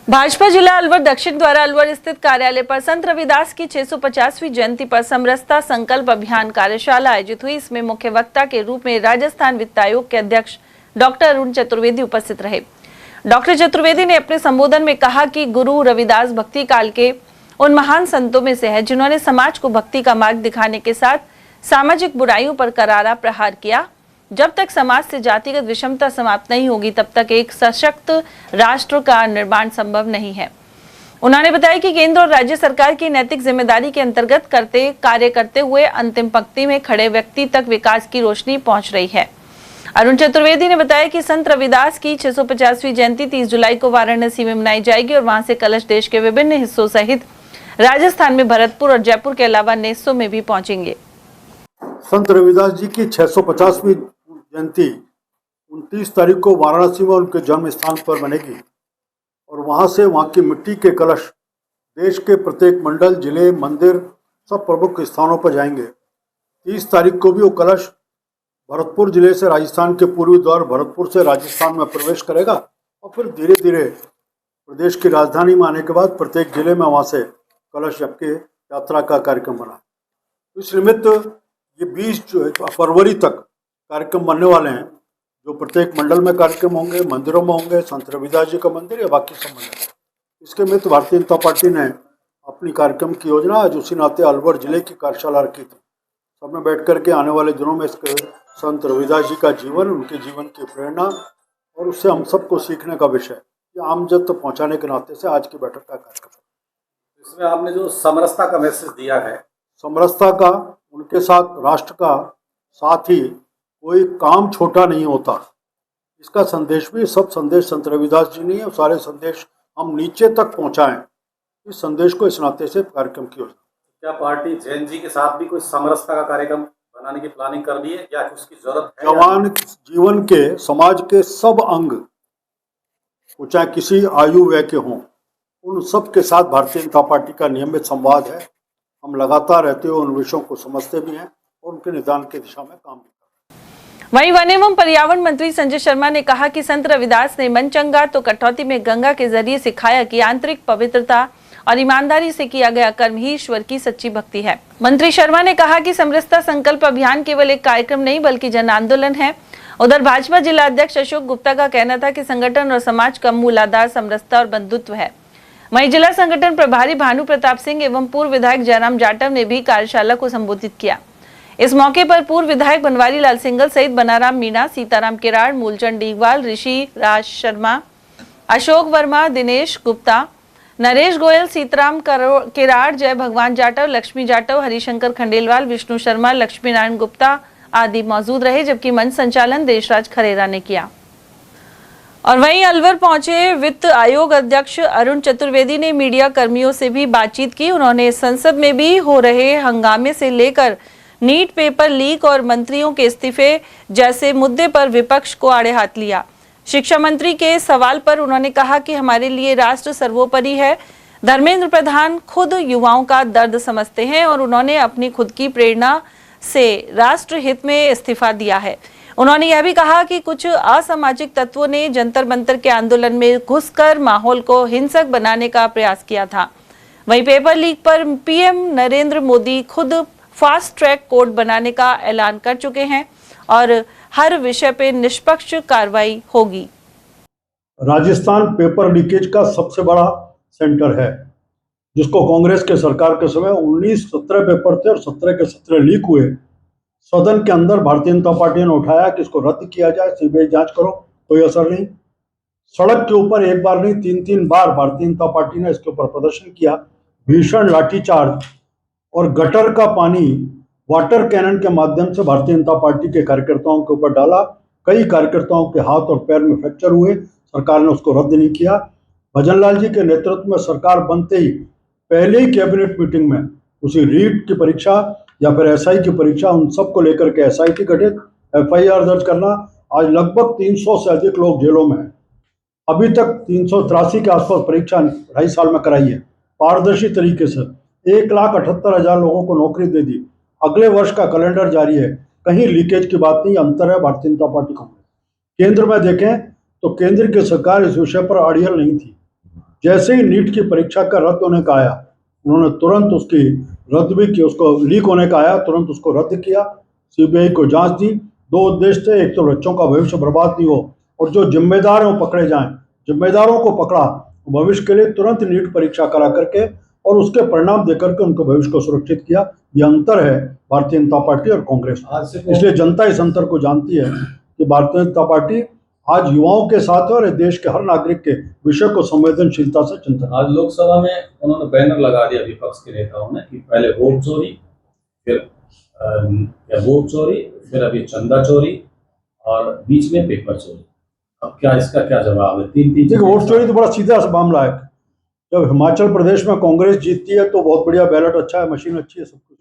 भाजपा जिला अलवर दक्षिण द्वारा अलवर स्थित कार्यालय पर संत रविदास की 650वीं जयंती पर समरसता संकल्प अभियान कार्यशाला आयोजित हुई। इसमें मुख्य वक्ता के रूप में राजस्थान वित्त आयोग के अध्यक्ष डॉक्टर अरुण चतुर्वेदी उपस्थित रहे। डॉक्टर चतुर्वेदी ने अपने संबोधन में कहा कि गुरु रविदास भक्ति काल के उन महान संतों में से है जिन्होंने समाज को भक्ति का मार्ग दिखाने के साथ सामाजिक बुराइयों पर करारा प्रहार किया। जब तक समाज से जातिगत विषमता समाप्त नहीं होगी तब तक एक सशक्त राष्ट्र का निर्माण संभव नहीं है। उन्होंने बताया कि केंद्र और राज्य सरकार की नैतिक जिम्मेदारी के अंतर्गत कार्य करते हुए अंतिम पंक्ति में खड़े व्यक्ति तक विकास की रोशनी पहुंच रही है। अरुण चतुर्वेदी ने बताया कि संत रविदास की 650वीं जयंती 30 जुलाई को वाराणसी में मनाई जाएगी और वहां से कलश देश के विभिन्न हिस्सों सहित राजस्थान में भरतपुर और जयपुर के अलावा अन्य हिस्सों में भी पहुंचेंगे। संत रविदास जी की 650वीं जयंती 29 तारीख को वाराणसी में उनके जन्म स्थान पर बनेगी और वहां से वहां की मिट्टी के कलश देश के प्रत्येक मंडल, जिले, मंदिर, सब प्रमुख स्थानों पर जाएंगे। 30 तारीख को भी वो कलश भरतपुर जिले से राजस्थान के पूर्वी द्वार भरतपुर से राजस्थान में प्रवेश करेगा और फिर धीरे धीरे प्रदेश की राजधानी में आने के बाद प्रत्येक जिले में वहाँ से कलश आपके यात्रा का कार्यक्रम बना। इस निमित्त ये 20 फरवरी तक कार्यक्रम बनने वाले हैं, जो प्रत्येक मंडल में कार्यक्रम होंगे, मंदिरों में होंगे, संत रविदास जी का मंदिर या बाकी सब मंदिर। इसके निमित्त भारतीय जनता पार्टी ने अपनी कार्यक्रम की योजना आज उसी नाते अलवर जिले की कार्यशाला रखी थी। सबने बैठ करके आने वाले दिनों में इसके संत रविदास जी का जीवन, उनके जीवन की प्रेरणा और उससे हम सबको सीखने का विषय ये आम जन तक पहुँचाने के नाते से आज की बैठक का कार्यक्रम। इसमें आपने जो समरसता का मैसेज दिया है, समरसता का, उनके साथ राष्ट्र का, साथ ही कोई काम छोटा नहीं होता, इसका संदेश भी सब संदेश संत रविदास जी ने है। सारे संदेश हम नीचे तक पहुंचाएं, इस संदेश को इस नाते से कार्यक्रम की योजना। क्या पार्टी जैन जी के साथ भी कोई समरसता का कार्यक्रम बनाने की प्लानिंग कर ली है या उसकी जरूरत है? जवान जीवन के, समाज के सब अंग, वो चाहे किसी आयु व्यय के हों, उन सब के साथ भारतीय जनता पार्टी का नियमित संवाद है। हम लगातार रहते हुए उन विषयों को समझते भी हैं और उनके निदान की दिशा में काम भी करते हैं। वहीं वन एवं पर्यावरण मंत्री संजय शर्मा ने कहा कि संत रविदास ने मन चंगा तो कटौती में गंगा के जरिए सिखाया कि आंतरिक पवित्रता और ईमानदारी से किया गया कर्म ही ईश्वर की सच्ची भक्ति है। मंत्री शर्मा ने कहा कि समरसता संकल्प अभियान केवल एक कार्यक्रम नहीं बल्कि जन आंदोलन है। उधर भाजपा जिला अध्यक्ष अशोक गुप्ता का कहना था कि संगठन और समाज का मूल आधार समरसता और बंधुत्व है। वहीं जिला संगठन प्रभारी भानु प्रताप सिंह एवं पूर्व विधायक जयराम जाटव ने भी कार्यशाला को संबोधित किया। इस मौके पर पूर्व विधायक बनवारी लाल सिंगल सहित बनाराम मीणा, सीताराम किराड़, मूलचंद डीगवाल, ऋषि राज शर्मा, अशोक वर्मा, दिनेश गुप्ता, नरेश गोयल, सीताराम किराड़, जय भगवान जाटव, लक्ष्मी जाटव, हरिशंकर खंडेलवाल, विष्णु शर्मा, लक्ष्मी नारायण गुप्ता आदि मौजूद रहे, जबकि मंच संचालन देशराज खरेरा ने किया। और वहीं अलवर पहुंचे वित्त आयोग अध्यक्ष अरुण चतुर्वेदी ने मीडिया कर्मियों से भी बातचीत की। उन्होंने संसद में भी हो रहे हंगामे से लेकर नीट पेपर लीक और मंत्रियों के इस्तीफे जैसे मुद्दे पर विपक्ष को आड़े हाथ लिया। शिक्षा मंत्री के सवाल पर उन्होंने कहा कि हमारे लिए राष्ट्र सर्वोपरि है। धर्मेंद्र प्रधान खुद युवाओं का दर्द समझते हैं और उन्होंने अपनी खुद की प्रेरणा से राष्ट्र हित में इस्तीफा दिया है। उन्होंने यह भी कहा कि कुछ असामाजिक तत्वों ने जंतर मंतर के आंदोलन में घुसकर माहौल को हिंसक बनाने का प्रयास किया था। वहीं पेपर लीक पर पीएम नरेंद्र मोदी खुद फास्ट ट्रैक कोर्ट बनाने का ऐलान कर चुके हैं और हर विषय पे निष्पक्ष कार्रवाई होगी। राजस्थान पेपर लीकेज का सबसे बड़ा सेंटर है, जिसको कांग्रेस के सरकार के समय 17 पेपर थे और 17 के 17 लीक हुए। सदन के अंदर भारतीय जनता पार्टी ने उठाया कि इसको रद्द किया जाए, सीबीआई जांच करो, कोई असर नहीं। सड़क के ऊपर एक बार नहीं 3 बार भारतीय जनता पार्टी ने इसके ऊपर प्रदर्शन किया। भीषण लाठीचार्ज और गटर का पानी वाटर कैनन के माध्यम से भारतीय जनता पार्टी के कार्यकर्ताओं के ऊपर डाला। कई कार्यकर्ताओं के हाथ और पैर में फ्रैक्चर हुए, सरकार ने उसको रद्द नहीं किया। भजनलाल जी के नेतृत्व में सरकार बनते ही पहले ही कैबिनेट मीटिंग में उसी रीट की परीक्षा या फिर एसआई की परीक्षा, उन सबको लेकर के एसआईटी गठित, एफआईआर दर्ज करना। आज लगभग 300 से अधिक लोग जेलों में हैं। अभी तक 383 के आसपास परीक्षा 2.5 साल में कराई है, पारदर्शी तरीके से। 1,78,000 लोगों को नौकरी दे दी। अगले वर्ष का कैलेंडर जारी है, कहीं लीकेज की बात नहीं। अंतर है भारतीय जनता पार्टी कांग्रेस। केंद्र में देखें तो केंद्र की सरकार इस विषय पर अड़ियल नहीं थी। जैसे ही नीट की परीक्षा का रद्द होने का आया, उन्होंने तुरंत उसकी रद्द भी की, उसको लीक होने का आया तुरंत उसको रद्द किया, सीबीआई को जांच दी। दो उद्देश्य थे, एक तो बच्चों का भविष्य बर्बाद नहीं हो और जो जिम्मेदार हैं वो पकड़े जाएं। जिम्मेदारों को पकड़ा, भविष्य के लिए तुरंत नीट परीक्षा करा करके और उसके परिणाम देकर के उनको भविष्य को सुरक्षित किया। ये अंतर है भारतीय जनता पार्टी और कांग्रेस में। इसलिए जनता इस अंतर को जानती है कि भारतीय जनता पार्टी आज युवाओं के साथ है और देश के हर नागरिक के विषय को संवेदनशीलता से चिंतन। आज लोकसभा में उन्होंने बैनर लगा दिया विपक्ष के नेताओं ने कि पहले वोट चोरी, फिर अभी चंदा चोरी और बीच में पेपर चोरी। अब क्या इसका क्या जवाब है? तीन देखिए, वोट चोरी तो बड़ा सीधा सा मामला है। जब हिमाचल प्रदेश में कांग्रेस जीतती है तो बहुत बढ़िया, बैलेट अच्छा है, मशीन अच्छी है, सब कुछ